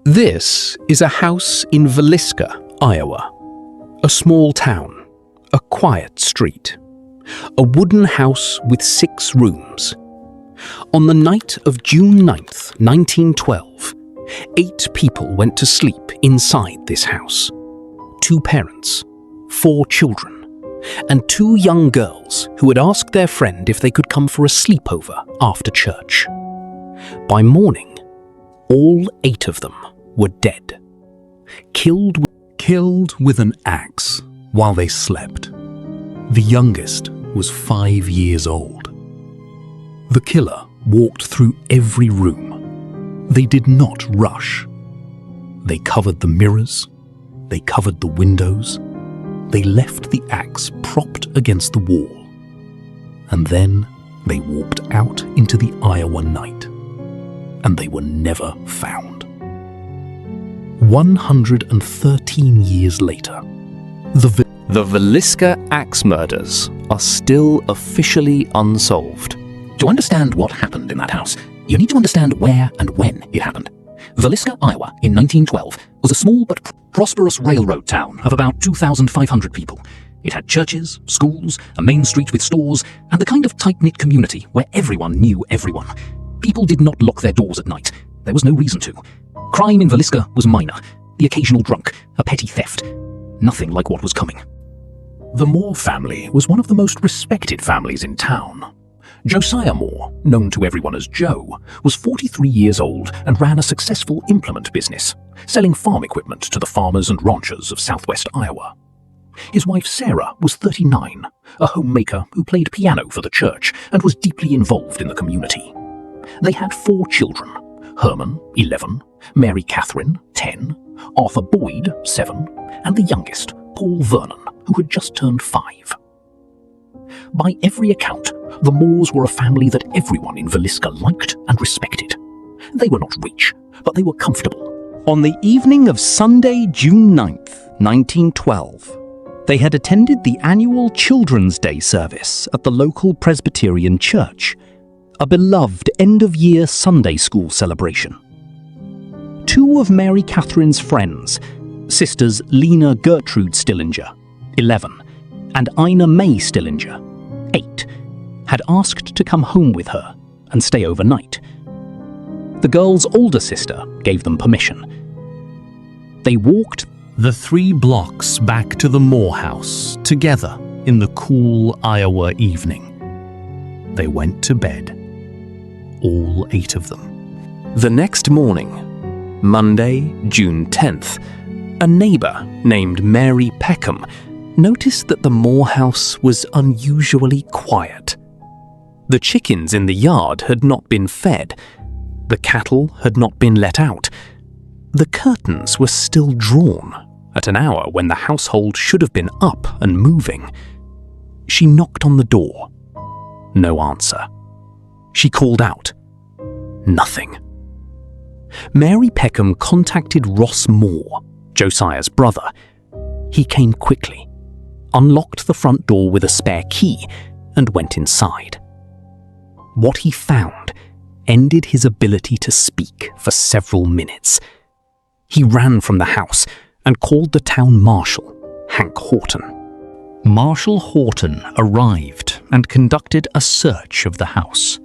This is a house in Villisca, Iowa. A small town, a quiet street. A wooden house with 6 rooms. On the night of June 9th, 1912, 8 people went to sleep inside this house. 2 parents, 4 children, and 2 young girls who had asked their friend if they could come for a sleepover after church. By morning, all 8 of them were dead. Killed with an axe while they slept. The youngest was 5 years old. The killer walked through every room. They did not rush. They covered the mirrors. They covered the windows. They left the axe propped against the wall. And then they walked out into the Iowa night. And they were never found. 113 years later, the Villisca Axe Murders are still officially unsolved. To understand what happened in that house, you need to understand where and when it happened. Villisca, Iowa, in 1912, was a small but prosperous railroad town of about 2,500 people. It had churches, schools, a main street with stores, and the kind of tight-knit community where everyone knew everyone. People did not lock their doors at night. There was no reason to. Crime in Villisca was minor. The occasional drunk, a petty theft. Nothing like what was coming. The Moore family was one of the most respected families in town. Josiah Moore, known to everyone as Joe, was 43 years old and ran a successful implement business, selling farm equipment to the farmers and ranchers of southwest Iowa. His wife Sarah was 39, a homemaker who played piano for the church and was deeply involved in the community. They had 4 children: Herman, 11, Mary Katherine, 10, Arthur Boyd, 7, and the youngest, Paul Vernon, who had just turned 5. By every account, the Moores were a family that everyone in Villisca liked and respected. They were not rich, but they were comfortable. On the evening of Sunday, June 9th, 1912, they had attended the annual Children's Day service at the local Presbyterian church, a beloved end-of-year Sunday school celebration. 2 of Mary Katherine's friends, sisters Lena Gertrude Stillinger, 11, and Ina May Stillinger, 8, had asked to come home with her and stay overnight. The girl's older sister gave them permission. They walked the 3 blocks back to the Moore house together in the cool Iowa evening. They went to bed, all 8 of them. The next morning, Monday, June 10th, a neighbor named Mary Peckham noticed that the Moore house was unusually quiet. The chickens in the yard had not been fed. The cattle had not been let out. The curtains were still drawn at an hour when the household should have been up and moving. She knocked on the door. No answer. She called out. Nothing. Mary Peckham contacted Ross Moore, Josiah's brother. He came quickly, unlocked the front door with a spare key, and went inside. What he found ended his ability to speak for several minutes. He ran from the house and called the town marshal, Hank Horton. Marshal Horton arrived and conducted a search of the house.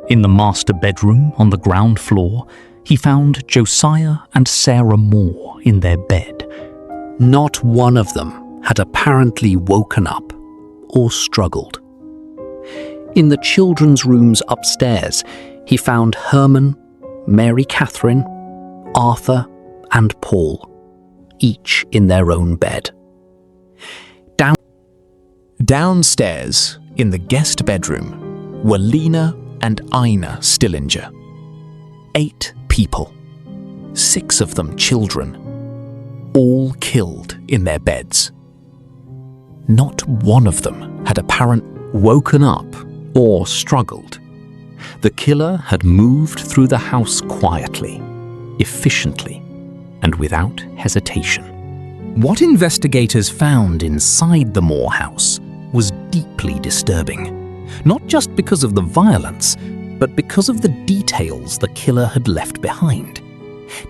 In the master bedroom on the ground floor, he found Josiah and Sarah Moore in their bed. Not one of them had apparently woken up or struggled. In the children's rooms upstairs, he found Herman, Mary Katherine, Arthur, and Paul, each in their own bed. Downstairs, in the guest bedroom, were Lena and Ina Stillinger. 8 people, 6 of them children, all killed in their beds. Not one of them had apparently woken up or struggled. The killer had moved through the house quietly, efficiently, and without hesitation. What investigators found inside the Moore house was deeply disturbing, not just because of the violence, but because of the details the killer had left behind.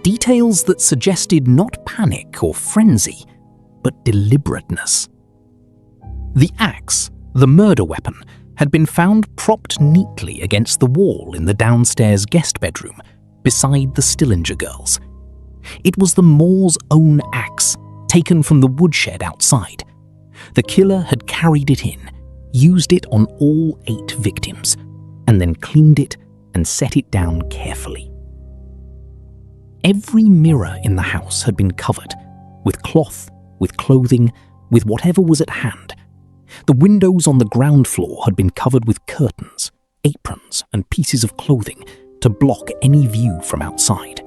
Details that suggested not panic or frenzy, but deliberateness. The axe, the murder weapon, had been found propped neatly against the wall in the downstairs guest bedroom, beside the Stillinger girls. It was the Moores' own axe, taken from the woodshed outside. The killer had carried it in, used it on all 8 victims, and then cleaned it and set it down carefully. Every mirror in the house had been covered, with cloth, with clothing, with whatever was at hand. The windows on the ground floor had been covered with curtains, aprons, and pieces of clothing to block any view from outside.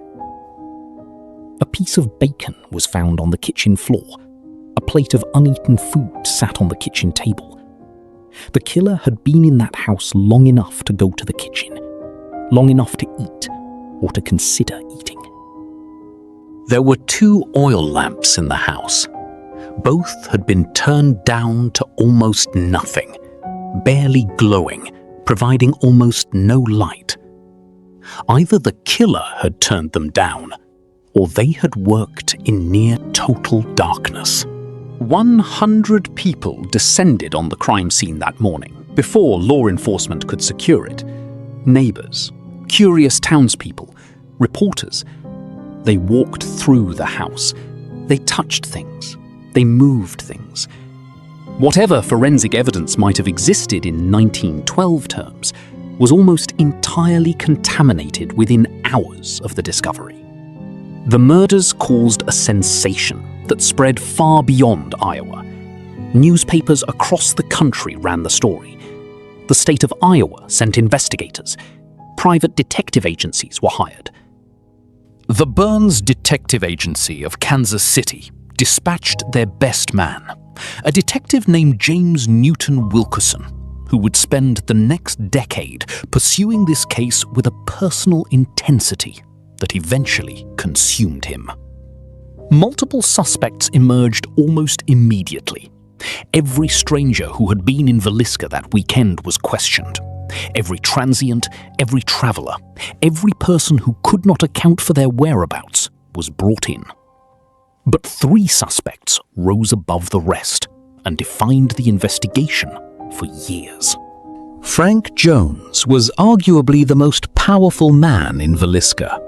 A piece of bacon was found on the kitchen floor. A plate of uneaten food sat on the kitchen table. The killer had been in that house long enough to go to the kitchen, long enough to eat or to consider eating. There were 2 oil lamps in the house. Both had been turned down to almost nothing, barely glowing, providing almost no light. Either the killer had turned them down, or they had worked in near total darkness. 100 people descended on the crime scene that morning, before law enforcement could secure it. Neighbors, curious townspeople, reporters. They walked through the house. They touched things. They moved things. Whatever forensic evidence might have existed in 1912 terms was almost entirely contaminated within hours of the discovery. The murders caused a sensation that spread far beyond Iowa. Newspapers across the country ran the story. The state of Iowa sent investigators. Private detective agencies were hired. The Burns Detective Agency of Kansas City dispatched their best man, a detective named James Newton Wilkerson, who would spend the next decade pursuing this case with a personal intensity that eventually consumed him. Multiple suspects emerged almost immediately. Every stranger who had been in Villisca that weekend was questioned. Every transient, every traveler, every person who could not account for their whereabouts was brought in. But 3 suspects rose above the rest and defined the investigation for years. Frank Jones was arguably the most powerful man in Villisca.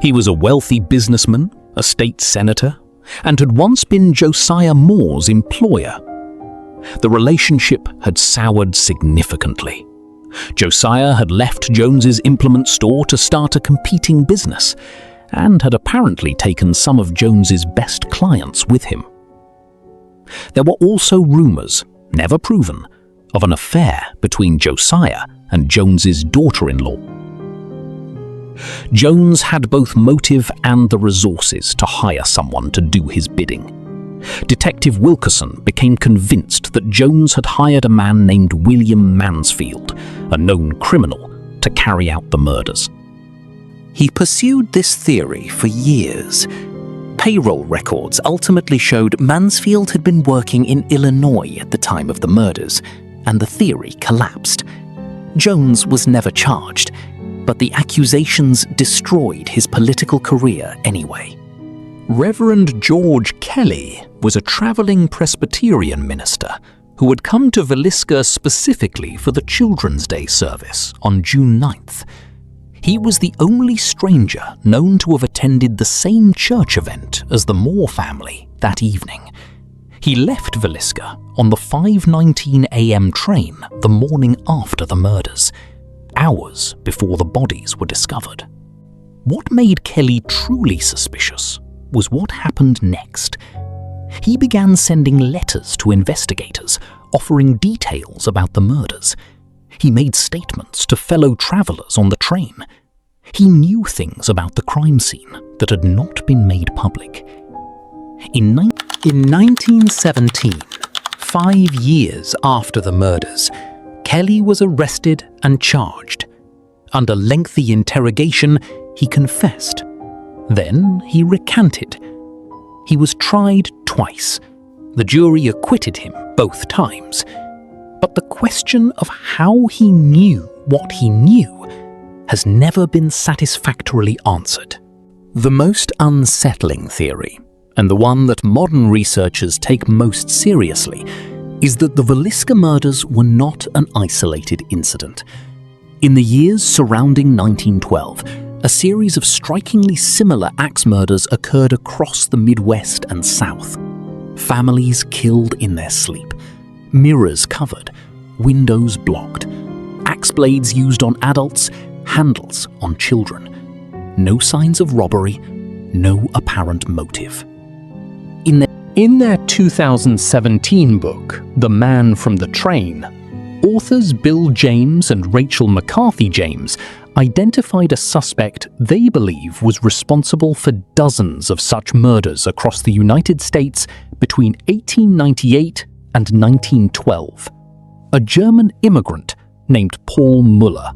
He was a wealthy businessman, a state senator, and had once been Josiah Moore's employer. The relationship had soured significantly. Josiah had left Jones's implement store to start a competing business, and had apparently taken some of Jones's best clients with him. There were also rumors, never proven, of an affair between Josiah and Jones's daughter-in-law. Jones had both motive and the resources to hire someone to do his bidding. Detective Wilkerson became convinced that Jones had hired a man named William Mansfield, a known criminal, to carry out the murders. He pursued this theory for years. Payroll records ultimately showed Mansfield had been working in Illinois at the time of the murders, and the theory collapsed. Jones was never charged, but the accusations destroyed his political career anyway. Reverend George Kelly was a traveling Presbyterian minister who had come to Villisca specifically for the Children's Day service on June 9th. He was the only stranger known to have attended the same church event as the Moore family that evening. He left Villisca on the 5:19 a.m. train the morning after the murders, hours before the bodies were discovered. What made Kelly truly suspicious was what happened next. He began sending letters to investigators, offering details about the murders. He made statements to fellow travelers on the train. He knew things about the crime scene that had not been made public. In 1917, 5 years after the murders, Kelly was arrested and charged. Under lengthy interrogation, he confessed. Then he recanted. He was tried twice. The jury acquitted him both times. But the question of how he knew what he knew has never been satisfactorily answered. The most unsettling theory, and the one that modern researchers take most seriously, is that the Villisca murders were not an isolated incident. In the years surrounding 1912, a series of strikingly similar axe murders occurred across the Midwest and South. Families killed in their sleep, mirrors covered, windows blocked, axe blades used on adults, handles on children. No signs of robbery, no apparent motive. In their 2017 book, The Man from the Train, authors Bill James and Rachel McCarthy James identified a suspect they believe was responsible for dozens of such murders across the United States between 1898 and 1912, a German immigrant named Paul Muller.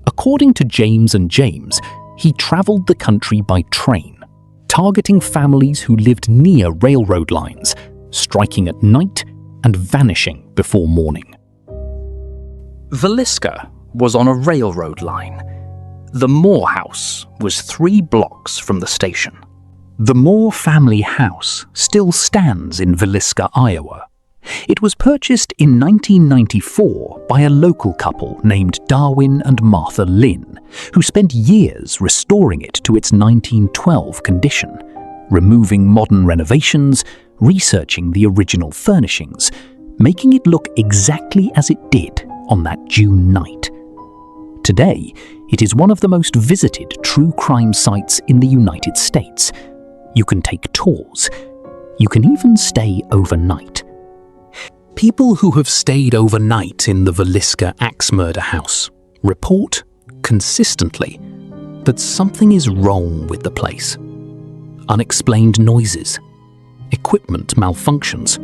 According to James and James, he traveled the country by train, targeting families who lived near railroad lines, striking at night and vanishing before morning. Villisca was on a railroad line. The Moore house was 3 blocks from the station. The Moore family house still stands in Villisca, Iowa. It was purchased in 1994 by a local couple named Darwin and Martha Lynn, who spent years restoring it to its 1912 condition, removing modern renovations, researching the original furnishings, making it look exactly as it did on that June night. Today, it is one of the most visited true crime sites in the United States. You can take tours. You can even stay overnight. People who have stayed overnight in the Villisca Axe Murder house report consistently that something is wrong with the place. Unexplained noises, equipment malfunctions,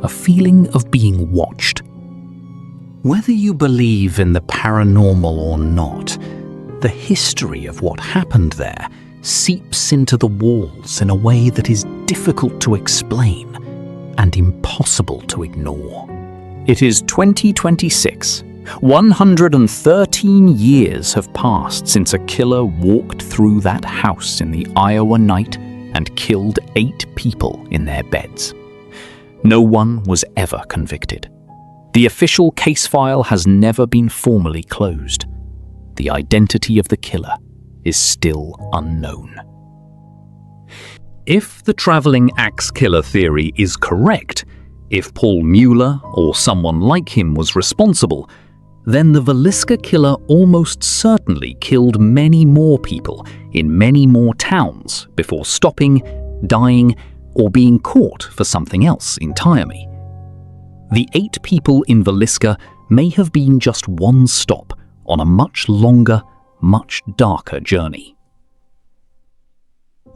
a feeling of being watched. Whether you believe in the paranormal or not, the history of what happened there seeps into the walls in a way that is difficult to explain and impossible to ignore. It is 2026. 113 years have passed since a killer walked through that house in the Iowa night and killed 8 people in their beds. No one was ever convicted. The official case file has never been formally closed. The identity of the killer is still unknown. If the traveling axe killer theory is correct, if Paul Muller or someone like him was responsible, then the Villisca killer almost certainly killed many more people in many more towns before stopping, dying, or being caught for something else entirely. The 8 people in Villisca may have been just one stop on a much longer, much darker journey.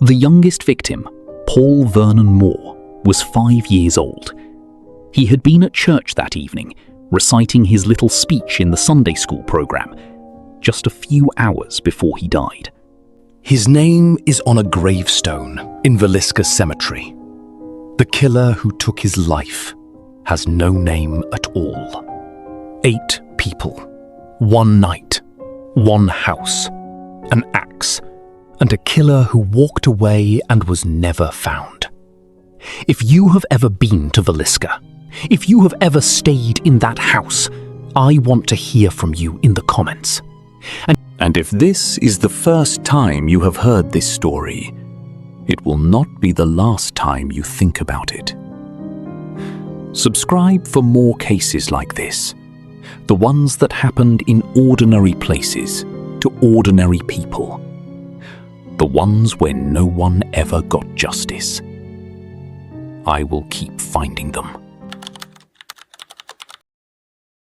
The youngest victim, Paul Vernon Moore, was 5 years old. He had been at church that evening, reciting his little speech in the Sunday school program, just a few hours before he died. His name is on a gravestone in Villisca Cemetery. The killer who took his life has no name at all. 8 people, 1 night, 1 house, an axe, and a killer who walked away and was never found. If you have ever been to Villisca, if you have ever stayed in that house, I want to hear from you in the comments. And if this is the first time you have heard this story, it will not be the last time you think about it. Subscribe for more cases like this, the ones that happened in ordinary places to ordinary people, the ones where no one ever got justice. I will keep finding them.